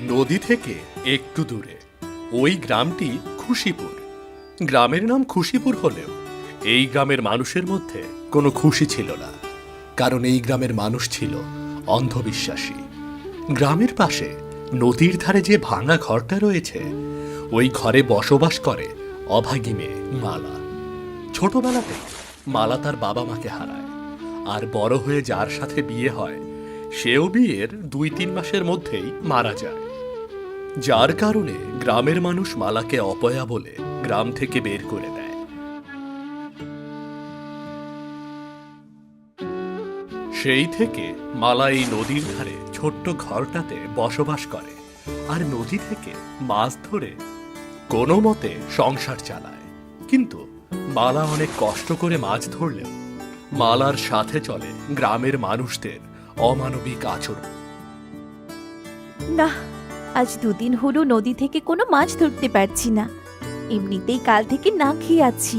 নদী থেকে একটু দূরে ওই গ্রামটি খুশিপুর। গ্রামের নাম খুশিপুর হলেও এই গ্রামের মানুষের মধ্যে কোনো খুশি ছিল না, কারণ এই গ্রামের মানুষ ছিল অন্ধবিশ্বাসী। গ্রামের পাশে নদীর ধারে যে ভাঙা ঘরটা রয়েছে, ওই ঘরে বসবাস করে অভাগী মেয়ে মালা। ছোটবেলাতে মালা তার বাবা মাকে হারায়, আর বড় হয়ে যার সাথে বিয়ে হয় সেও বিয়ের 2-3 মাসের মধ্যেই মারা যায়, যার কারণে গ্রামের মানুষ মালাকে অপয়া বলে গ্রাম থেকে বের করে দেয়। সেই থেকে মালা এই নদীর ধারে ছোট্ট ঘরটাতে বসবাস করে আর নদী থেকে মাছ ধরে কোনো মতে সংসার চালায়। কিন্তু মালা অনেক কষ্ট করে মাছ ধরলেও মালার সাথে চলে গ্রামের মানুষদের অমানবিক আচরণ। না, আজ 2 দিন হলো নদী থেকে কোনো মাছ ধরতে পারছি না। এমনিতেই কাল থেকে না খেয়ে আছি,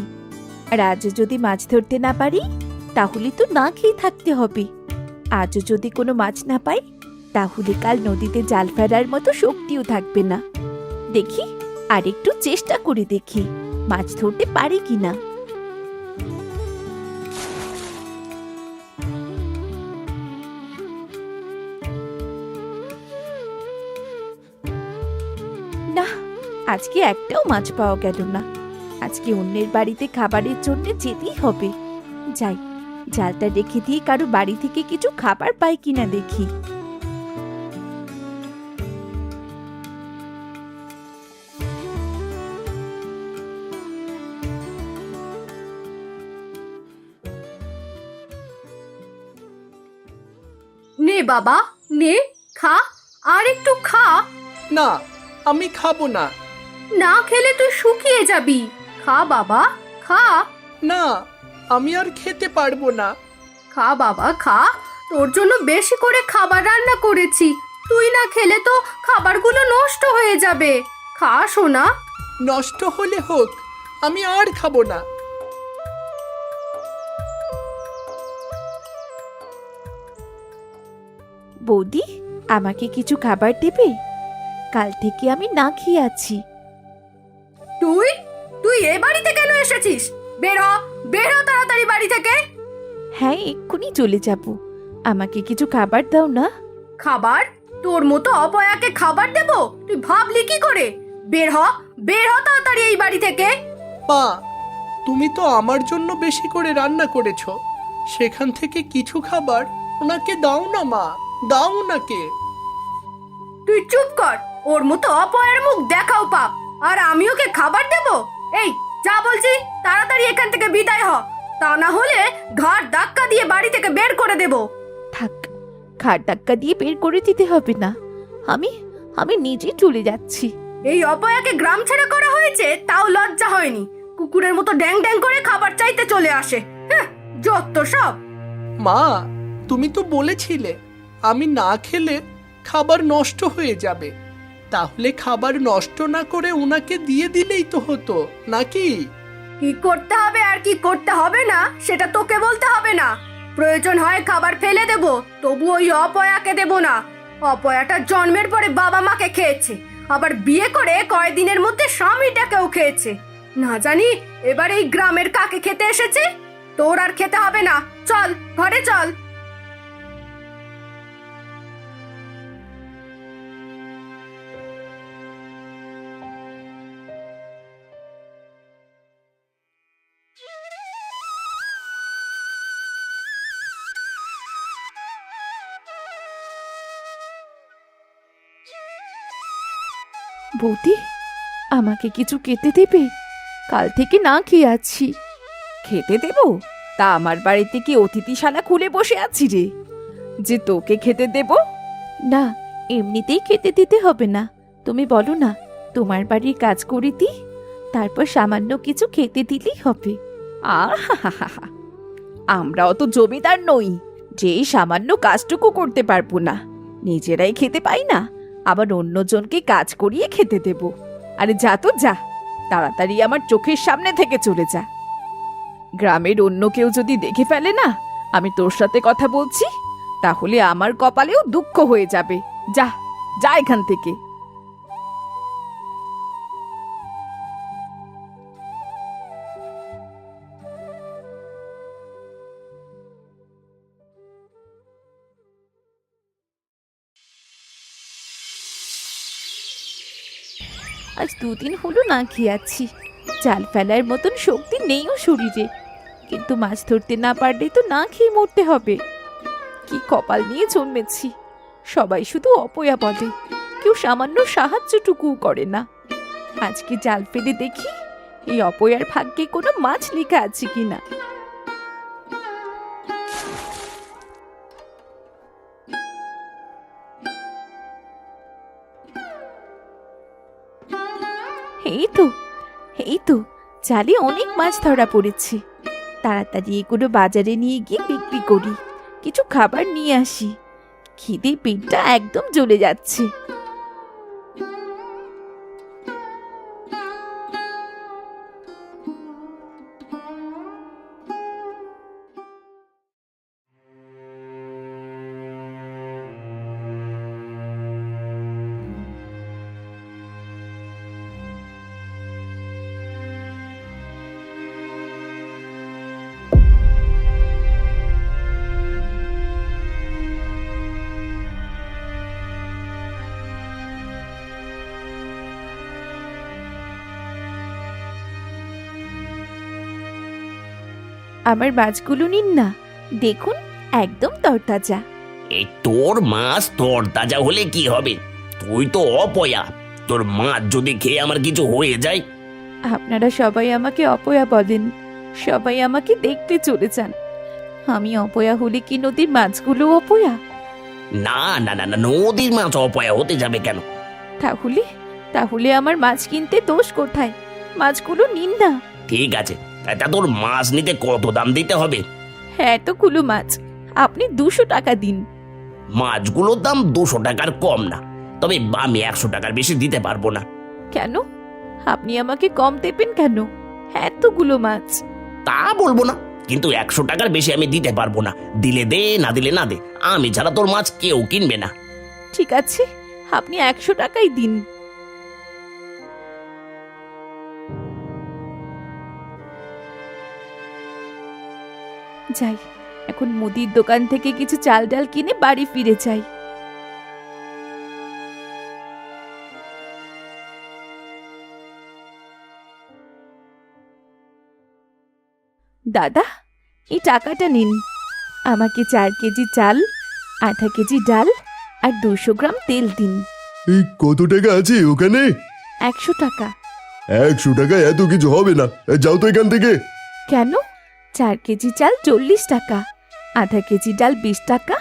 আর আজও যদি মাছ ধরতে না পারি তাহলে তো না খেয়ে থাকতে হবে। আজও যদি কোনো মাছ না পাই তাহলে কাল নদীতে জাল ফেলার মতো শক্তিও থাকবে না। দেখি আর একটু চেষ্টা করে দেখি মাছ ধরতে পারি কিনা। না, আজকে একটাও মাছ পাওয়া গেল না। আজকে অন্যের বাড়িতে খাবারের জন্য যেতেই হবে। যাই, জালটা রেখে দিয়ে কারো বাড়ি থেকে কিছু খাবার পাই কিনা দেখি। নে বাবা, নে, খা, আর একটু খা। না, আমি খাবো না। না খেলে তুই শুকিয়ে যাবি। খা বাবা, খা। না, আমি আর খেতে পারবো না। খা বাবা, খা। তোর জন্য বেশি করে খাবার রান্না করেছি, তুই না খেলে তো খাবারগুলো নষ্ট হয়ে যাবে। খা সোনা। নষ্ট হলে হোক, আমি আর খাবো না। বৌদি, আমাকে কিছু খাবার দেবে? কাল থেকে আমি না খেয়ে আছি। তুই তুই এ বাড়িতে কেন এসেছিস? বের হ, বের হ তাড়াতাড়ি বাড়ি থেকে। হ্যাঁ, এক্ষুনি চলে যাব। আমাকে কিছু খাবার দাও না। খাবার? তোর মতো অপয়াকে খাবার দেব? তুই ভাবলি কি করে? বের হ, বের হ তাড়াতাড়ি এই বাড়ি থেকে। মা, তুমি তো আমার জন্য বেশি করে রান্না করেছো, সেখান থেকে কিছু খাবার ওনাকে দাও না মা, দাও ওনাকে। তুই চুপ কর, ওর মতো অপয়ের মুখ দেখাও পাপ, আর আমি ওকে খাবার দেব? এই যা বলছি, তাড়াতাড়ি এখান থেকে বিদায় হ, তা না হলে ঘাড় ধাক্কা দিয়ে বাড়ি থেকে বের করে দেব। থাক, ঘাড় ধাক্কা দিয়ে বের করে দিতে হবে না। আমি আমি নিজে চলে যাচ্ছি। এই অপয়াকে গ্রাম ছেড়ে করা হয়েছে, তাও লজ্জা হয়নি। কুকুরের মতো ড্যাং ড্যাং করে খাবার চাইতে চলে আসে। হ্যাঁ, যত সব। মা, তুমি তো বলেছিলে আমি না খেলে খাবার নষ্ট হয়ে যাবে, তাহলে খাবার নষ্ট না করে ওনাকে দিয়ে দিলেই তো হতো নাকি? কি করতে হবে আর কি করতে হবে না সেটা তোকে বলতে হবে না। প্রয়োজন হয় খাবার ফেলে দেব, তবু ওই অপয়াকে দেব না। অপয়াটা জন্মের পরে বাবা মাকে খেয়েছে, আবার বিয়ে করে কয়েকদিনের মধ্যে স্বামীটাকেও খেয়েছে। না জানি এবার এই গ্রামের কাকে খেতে এসেছে। তোর আর খেতে হবে না, চল ঘরে চল। বৌদি, আমাকে কিছু খেতে দেবে? কাল থেকে না খেয়ে আছি। খেতে দেব? তা আমার বাড়িতে কি অতিথিশালা খুলে বসে আছি রে, যে তোকে খেতে দেব? না, এমনিতেই খেতে দিতে হবে না। তুমি বলো না তোমার বাড়ির কাজ করে দি, তারপর সামান্য কিছু খেতে দিলেই হবে। আহা, আমরা অত জমিদার নই যে এই সামান্য কাজটুকু করতে পারবো না। নিজেরাই খেতে পাই না, আবার অন্যজনকে কাজ করিয়ে খেতে দেব। আরে যা তো যা, তাড়াতাড়ি আমার চোখের সামনে থেকে চলে যা। গ্রামের অন্য কেউ যদি দেখে ফেলে না আমি তোর সাথে কথা বলছি, তাহলে আমার কপালেও দুঃখ হয়ে যাবে। যা যা এখান থেকে। আজ 2 দিন হলো না খেয়ে আছি। জাল ফেলার মতন শক্তি নেইও শরীরে, কিন্তু মাছ ধরতে না পারলে তো না খেয়ে মরতে হবে। কি কপাল নিয়ে জন্মেছি, সবাই শুধু অপয়া বলে, কেউ সামান্য সাহায্যটুকুও করে না। আজকে জাল ফেলে দেখি এই অপয়ার ভাগ্যে কোনো মাছ লেখা আছে কিনা। এই তো এই তো, জালে অনেক মাছ ধরা পড়েছে। তাড়াতাড়ি এগুলো বাজারে নিয়ে গিয়ে বিক্রি করি, কিছু খাবার নিয়ে আসি। খিদে পেটটা একদম জ্বলে যাচ্ছে। আমার মাছগুলো নিন না, দেখুন একদম তরতাজা। এই তোর মাছ তরতাজা হলে কি হবে? তুই তো অপয়া, তোর মাছ যদি খেয়ে আমার কিছু হয়ে যায়। আপনারা সবাই আমাকে অপয়া বলেন, সবাই আমাকে দেখতে চলে যান। আমি অপয়া হলে কি নদীর মাছগুলো অপয়া? না না না না, নদীর মাছ অপয়া হতে যাবে কেন? তাহলে তাহলে আমার মাছ কিনতে দোষ কোথায়? মাছগুলো নিন না। ঠিক আছে, তা তোর মাছ নিতে কত দাম দিতে হবে? হ্যাঁ, এতগুলো মাছ আপনি 200 টাকা দিন। মাছগুলোর দাম 200 টাকার কম না, তবে আমি 100 টাকার বেশি দিতে পারবো না। কেন? আপনি আমাকে কম দেবেন কেন? এতগুলো মাছ। তা বলবো না, কিন্তু 100 টাকার বেশি আমি দিতে পারবো না। দিলে দে, না দিলে না দে, আমি ছাড়া তোর মাছ কেউ কিনবে না। ঠিক আছে, আপনি 100 টাকাই দিন। যাই, এখন মুদির দোকান থেকে কিছু চাল ডাল কিনে বাড়ি ফিরে যাই। দাদা, এই টাকাটা নিন। আমাকে 4 কেজি চাল, আধা কেজি ডাল আর 200 গ্রাম তেল দিন। এই কত টাকা আছে ওখানে? 100 টাকা। 100 টাকা এত কিছু হবে না, যাও তো এখান থেকে। কেন? 4 কেজি চাল 40 টাকা, আধা কেজি ডাল 20 টাকা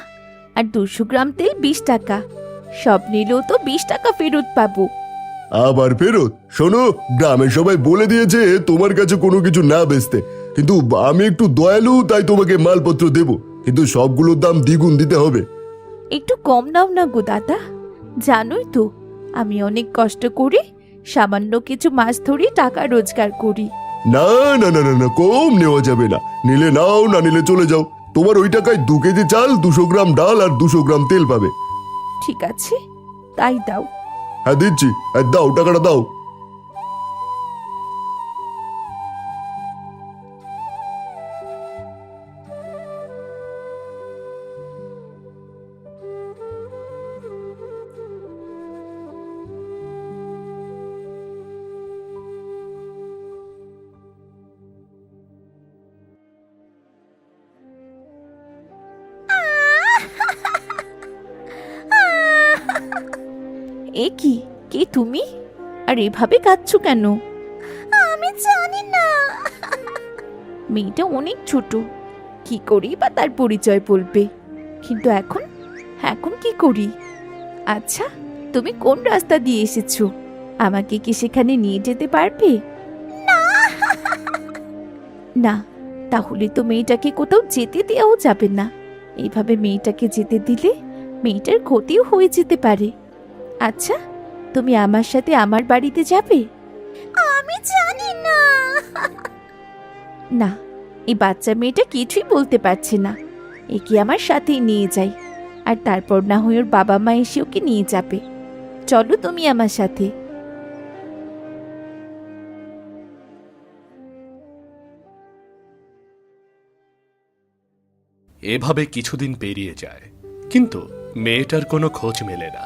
আর 200 গ্রাম তেল 20 টাকা। সব নিলেও তো 20 টাকা ফেরত পাবো। আবার ফেরত? শোনো, গ্রামের সবাই বলে দিয়েছে তোমার কাছে কোনো কিছু না বেচতে, কিন্তু আমি একটু দয়ালু তাই তোমাকে মালপত্র দেব, কিন্তু সবগুলোর দাম দ্বিগুণ দিতে হবে। একটু কম নাও না গো দাদা, জানোই তো আমি অনেক কষ্ট করে সামান্য কিছু মাছ ধরে টাকা রোজগার করি। না না না না না, কম নেওয়া যাবে না। নিলে নাও, না নিলে চলে যাও। তোমার ওই টাকায় 2 কেজি চাল, 200 গ্রাম ডাল আর 200 গ্রাম তেল পাবে। ঠিক আছে, তাই দাও। হ্যাঁ দিচ্ছি, দাও টাকাটা দাও। এ কি, কে তুমি? আর এভাবে কাঁদছো কেন? আমি জানি না। মেয়েটা অনেক ছোট, কি করি বা তার পরিচয় বলবে, কিন্তু এখন এখন কি করি? আচ্ছা, তুমি কোন রাস্তা দিয়ে এসেছো? আমাকে কি সেখানে নিয়ে যেতে পারবে? না, তাহলে তো মেয়েটাকে কোথাও যেতে দেওয়াও যাবে না। এইভাবে মেয়েটাকে যেতে দিলে মেয়েটার ক্ষতিও হয়ে যেতে পারে। আচ্ছা, তুমি আমার সাথে আমার বাড়িতে যাবে? আমি জানি না। না, এই বাচ্চা মেয়েটা কিছুই বলতে পারছে না। একে আমার সাথেই নিয়ে যাই, আর তারপর না হয় ওর বাবা মা এসে ওকে নিয়ে যাবে। চলো তুমি আমার সাথে। এভাবে কিছুদিন পেরিয়ে যায়, কিন্তু মেয়েটার কোনো খোঁজ মেলে না।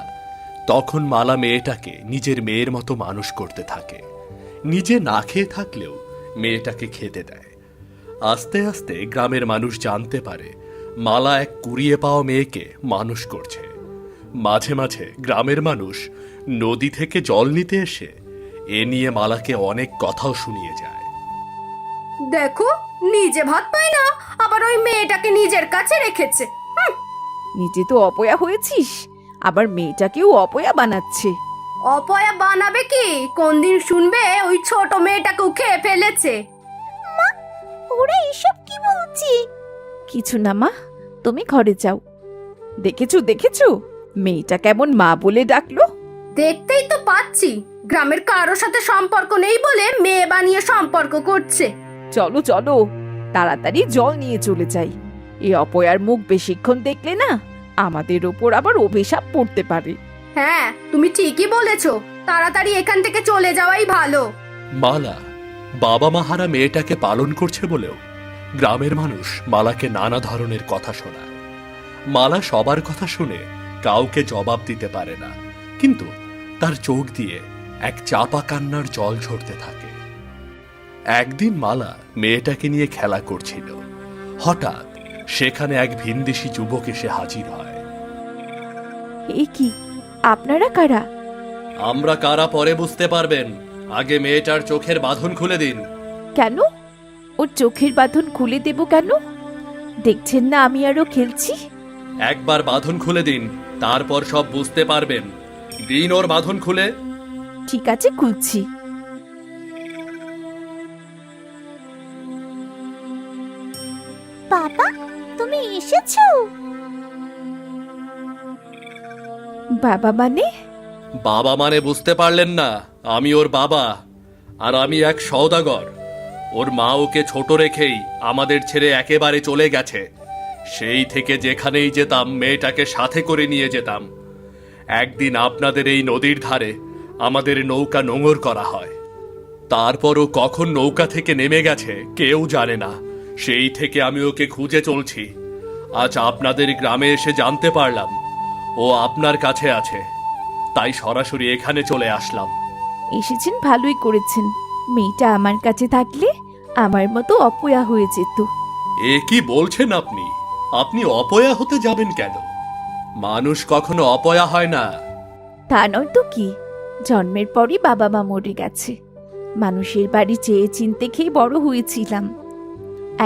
তখন মালা মেয়েটাকে নিজের মেয়ের মতো মানুষ করতে থাকে। নিজে না খেয়ে থাকলেও মেয়েটাকে খেতে দেয়। আস্তে আস্তে গ্রামের মানুষ জানতে পারে মালা এক কুড়িয়ে পাওয়া মেয়েকে মানুষ করছে। মাঝে মাঝে গ্রামের মানুষ নদী থেকে জল নিতে এসে এ নিয়ে মালাকে অনেক কথাও শুনিয়ে যায়। দেখো, নিজে ভাত পায় না, আবার ওই মেয়েটাকে নিজের কাছে রেখেছে। নিজে তো অপয়া হয়েছিস, আবার মেয়েটাকেও অপয়া বানাচ্ছে। অপয়া বানাবে কি? কোন দিন শুনবে ওই ছোট মেয়েটাকেও খেয়ে ফেলেছে। ওরা এসব কি বলছে? কিছু না মা, তুমি ঘরে যাও। দেখেছো দেখেছো, মেয়েটা কেমন মা বলে ডাকলো। দেখতেই তো পাচ্ছি, গ্রামের কারো সাথে সম্পর্ক নেই বলে মেয়ে বানিয়ে সম্পর্ক করছে। চলো চলো, তাড়াতাড়ি জল নিয়ে চলে যাই। এই অপয়ার মুখ বেশিক্ষণ দেখলে না আমাদের ওপর আবার অভিশাপ পড়তে পারে। হ্যাঁ, তুমি ঠিকই বলেছো, তাড়াতাড়ি এখান থেকে চলে যাওয়াই ভালো। মালা বাবা মাহারা মেয়েটাকে পালন করছে বলেও গ্রামের মানুষ মালাকে নানা ধরনের কথা শোনায়। মালা সবার কথা শুনে কাউকে জবাব দিতে পারে না, কিন্তু তার চোখ দিয়ে এক চাপা কান্নার জল ঝরতে থাকে। একদিন মালা মেয়েটাকে নিয়ে খেলা করছিল। হঠাৎ সেখানে এক ভিনদেশী যুবক এসে হাজির হয়। এ কি, আপনারা কারা? আমরা কারা পরে বুঝতে পারবেন, আগে মেয়েটার চোখের বাঁধন খুলে দিন। কেন? ওর চোখের বাঁধন খুলে দেব কেন? দেখছেন না আমি আরো খেলছি। একবার বাঁধন খুলে দিন, তারপর সব বুঝতে পারবেন। দিন ওর বাঁধন খুলে। ঠিক আছে, খুলছি। বাবা, তুমি এসেছো? বাবা মানে? বাবা মানে বুঝতে পারলেন না? আমি ওর বাবা, আর আমি এক সওদাগর। ওর মা ওকে ছোট রেখেই আমাদের ছেড়ে একেবারে চলে গেছে। সেই থেকে যেখানেই যেতাম মেয়েটাকে সাথে করে নিয়ে যেতাম। একদিন আপনাদের এই নদীর ধারে আমাদের নৌকা নোঙর করা হয়। তারপরও কখন নৌকা থেকে নেমে গেছে কেউ জানে না। সেই থেকে আমি ওকে খুঁজে চলছি। আজ আপনাদের গ্রামে এসে জানতে পারলাম ও আপনার কাছে আছে, তাই সরাসরি এখানে চলে আসলাম। এসেছেন, ভালোই করেছেন। মেয়েটা আমার কাছে থাকলে আমার মতো অপয়া হয়ে যেত। এ কি বলছেন আপনি? আপনি অপয়া হতে যাবেন কেন? মানুষ কখনো অপয়া হয় না। তা নয় তো কি, জন্মের পরই বাবা মা মরে গেছে। মানুষের বাড়ি চেয়ে চিনতে খেয়ে বড় হয়েছিলাম।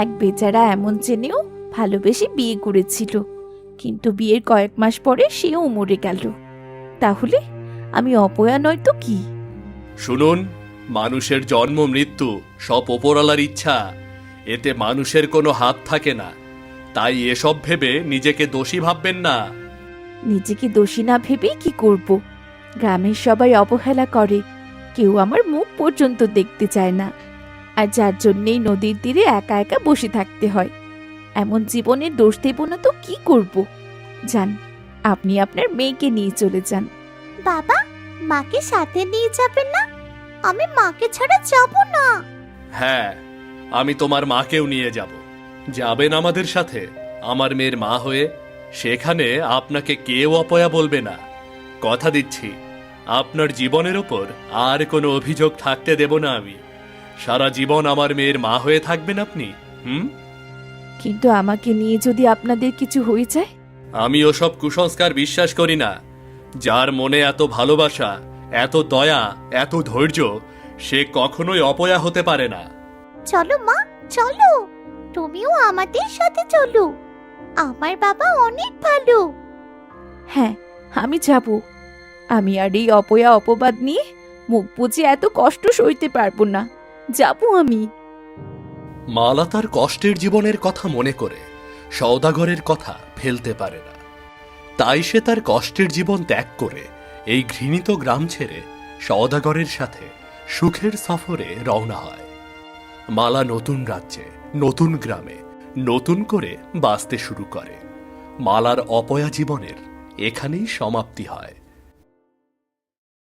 এক বেচারা এমন জেনেও ভালোবেসে বিয়ে করেছিল, কিন্তু বিয়ের কয়েক মাস পরে সেও মরে গেল। তাহলে আমি অপয়া নয় তো কি? শুনুন, মানুষের জন্ম মৃত্যু সব ওপরওয়ালার ইচ্ছা, এতে মানুষের কোনো হাত থাকে না। তাই এসব ভেবে নিজেকে দোষী ভাববেন না। নিজেকে দোষী না ভেবেই কি করব? গ্রামের সবাই অবহেলা করে, কেউ আমার মুখ পর্যন্ত দেখতে চায় না। আর যার জন্যেই নদীর তীরে একা একা বসে থাকতে হয়। এমন জীবনের দোষ দেব না তো কি করব? যান, আপনি আপনার মেয়েকে নিয়ে চলে যান। বাবা, মাকে সাথে নিয়ে যাবেন না? আমি মাকে ছাড়া যাব না। হ্যাঁ, আমি তোমার মাকেও নিয়ে যাব। যাবেন আমাদের সাথে আমার মেয়ের মা হয়ে? সেখানে আপনাকে কেউ অপয়া বলবে না। কথা দিচ্ছি, আপনার জীবনের ওপর আর কোনো অভিযোগ থাকতে দেব না আমি। সারা জীবন আমার মেয়ের মা হয়ে থাকবেন আপনি। কিন্তু আমাকে নিয়ে যদি আপনাদের কিছু হয়ে যায়? আমি ওসব কুসংস্কার বিশ্বাস করি না। যার মনে এত ভালোবাসা, এত দয়া, এত ধৈর্য, সে কখনোই অপয়া হতে পারে না। চলো মা, চলো, তুমিও আমাদের সাথে চলো। আমার বাবা অনেক ভালো। হ্যাঁ, আমি যাব। আমি আর এই অপয়া অপবাদ নিয়ে মুখ বুজে এত কষ্ট সইতে পারবো না। যাব আমি। মালা তার কষ্টের জীবনের কথা মনে করে সওদাগরের কথা ফেলতে পারে না। তাই সে তার কষ্টের জীবন ত্যাগ করে এই ঘৃণিত গ্রাম ছেড়ে সওদাগরের সাথে সুখের সফরে রওনা হয়। মালা নতুন রাজ্যে, নতুন গ্রামে নতুন করে বাঁচতে শুরু করে। মালার অপয়া জীবনের এখানেই সমাপ্তি হয়।